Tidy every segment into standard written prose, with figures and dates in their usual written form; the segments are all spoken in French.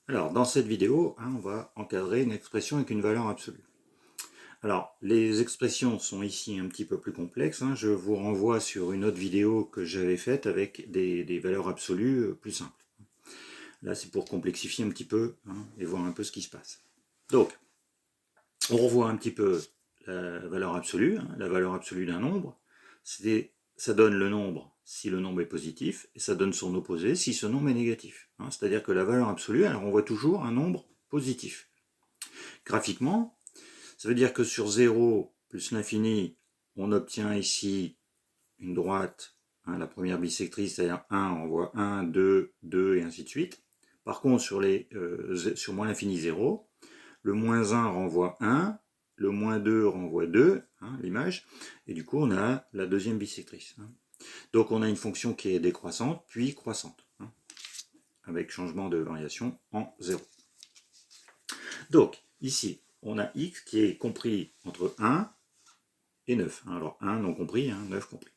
Alors, dans cette vidéo, on va encadrer une expression avec une valeur absolue. Alors, les expressions sont ici un petit peu plus complexes. Je vous renvoie sur une autre vidéo que j'avais faite avec des valeurs absolues plus simples. Là, c'est pour complexifier un petit peu et voir un peu ce qui se passe. Donc, on revoit un petit peu la valeur absolue. La valeur absolue d'un nombre, ça donne le nombre si le nombre est positif, et ça donne son opposé si ce nombre est négatif. C'est-à-dire que la valeur absolue, elle renvoie toujours un nombre positif. Graphiquement, ça veut dire que sur 0 plus l'infini, on obtient ici une droite, la première bisectrice, c'est-à-dire 1, on voit 1, 2, 2 et ainsi de suite. Par contre, sur moins l'infini 0, le moins 1 renvoie 1, le moins 2 renvoie 2, l'image, et du coup on a la deuxième bisectrice. Donc on a une fonction qui est décroissante, puis croissante, avec changement de variation en 0. Donc, ici, on a x qui est compris entre 1 et 9. Alors, 1 non compris, 9 compris.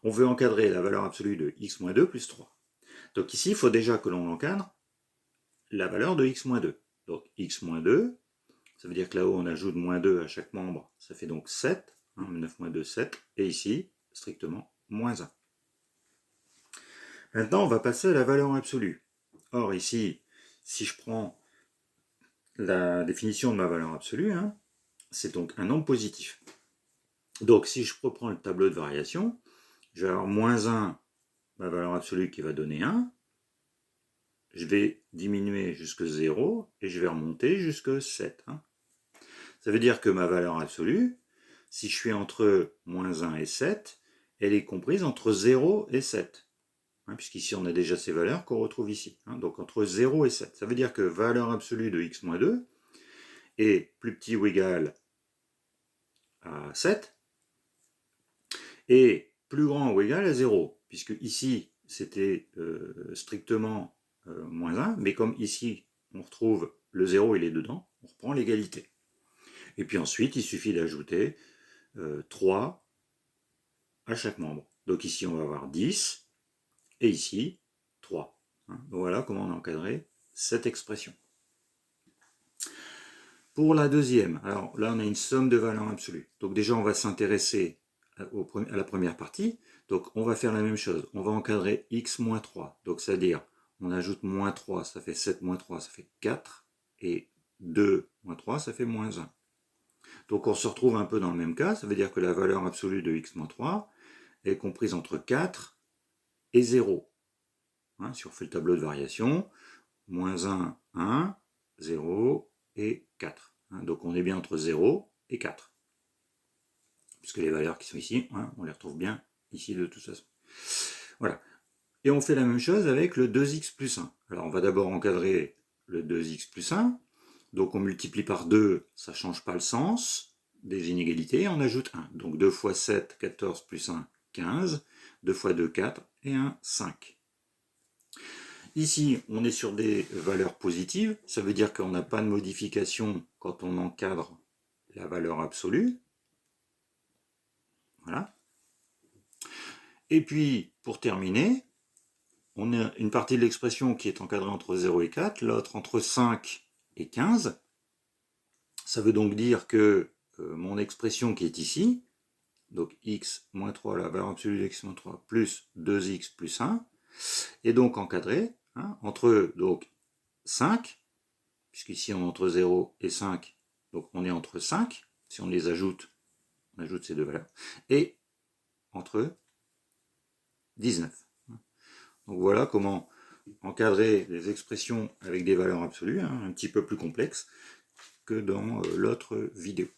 On veut encadrer la valeur absolue de x-2 plus 3. Donc ici, il faut déjà que l'on encadre la valeur de x-2. Donc, x-2, ça veut dire que là-haut, on ajoute moins 2 à chaque membre. Ça fait donc 7. 9 moins 2, 7. Et ici, strictement, moins 1. Maintenant, on va passer à la valeur absolue. Or, ici, si je prends la définition de ma valeur absolue, c'est donc un nombre positif. Donc si je reprends le tableau de variation, je vais avoir moins 1, ma valeur absolue qui va donner 1. Je vais diminuer jusqu'à 0 et je vais remonter jusqu'à 7. Ça veut dire que ma valeur absolue, si je suis entre moins 1 et 7, elle est comprise entre 0 et 7. Puisqu'ici on a déjà ces valeurs qu'on retrouve ici. Donc entre 0 et 7. Ça veut dire que valeur absolue de x-2 est plus petit ou égal à 7 et plus grand ou égal à 0. Puisque ici c'était strictement moins 1, mais comme ici on retrouve le 0, il est dedans, on reprend l'égalité. Et puis ensuite, il suffit d'ajouter 3 à chaque membre. Donc ici, on va avoir 10, et ici, 3. Donc voilà comment on a encadré cette expression. Pour la deuxième, alors là, on a une somme de valeurs absolues. Donc déjà, on va s'intéresser à la première partie. Donc on va faire la même chose. On va encadrer x moins 3. Donc c'est-à-dire, on ajoute moins 3, ça fait 7 moins 3, ça fait 4. Et 2 moins 3, ça fait moins 1. Donc on se retrouve un peu dans le même cas, ça veut dire que la valeur absolue de x moins 3 est comprise entre 4 et 0. Si on fait le tableau de variation, moins 1, 1, 0 et 4. Donc on est bien entre 0 et 4. Puisque les valeurs qui sont ici, on les retrouve bien ici de toute façon. Voilà. Et on fait la même chose avec le 2x plus 1. Alors on va d'abord encadrer le 2x plus 1. Donc on multiplie par 2, ça ne change pas le sens des inégalités, on ajoute 1. Donc 2 fois 7, 14 plus 1, 15. 2 fois 2, 4 et 1, 5. Ici, on est sur des valeurs positives, ça veut dire qu'on n'a pas de modification quand on encadre la valeur absolue. Voilà. Et puis, pour terminer, on a une partie de l'expression qui est encadrée entre 0 et 4, l'autre entre 5 et 15. Ça veut donc dire que mon expression qui est ici, donc x moins 3, la valeur absolue de x moins 3, plus 2x plus 1, est donc encadrée entre donc 5, puisqu'ici on est entre 0 et 5, donc on est entre 5, si on les ajoute, on ajoute ces deux valeurs, et entre 19. Donc voilà comment encadrer les expressions avec des valeurs absolues, un petit peu plus complexes que dans l'autre vidéo.